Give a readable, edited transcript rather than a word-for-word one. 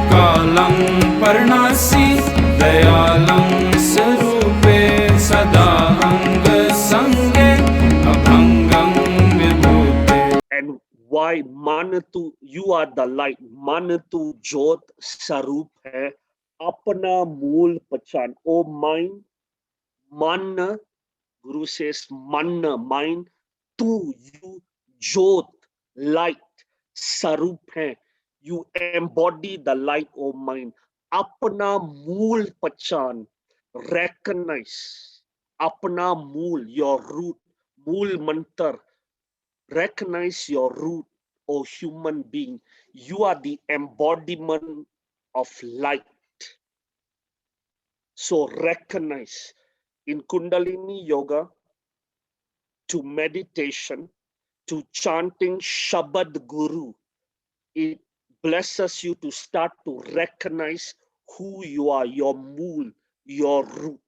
कालं पर्णासि दयालं स्वरूपे सदा अंगसंगे अभंगं Vibhute. And why Manatu, you are the light, Manatu Jot Sarup hai, apna mool pachan. Oh mind, man, Guru says man, mind, tu, you, Jot, light, Sarup hai. You embody the light, oh mind. Apna mool pachan, recognize. Apna mool, your root, mool mantar. Recognize your root, O human being. You are the embodiment of light. So recognize in Kundalini Yoga, to meditation, to chanting Shabad Guru, it blesses you to start to recognize who you are, your mool, your root.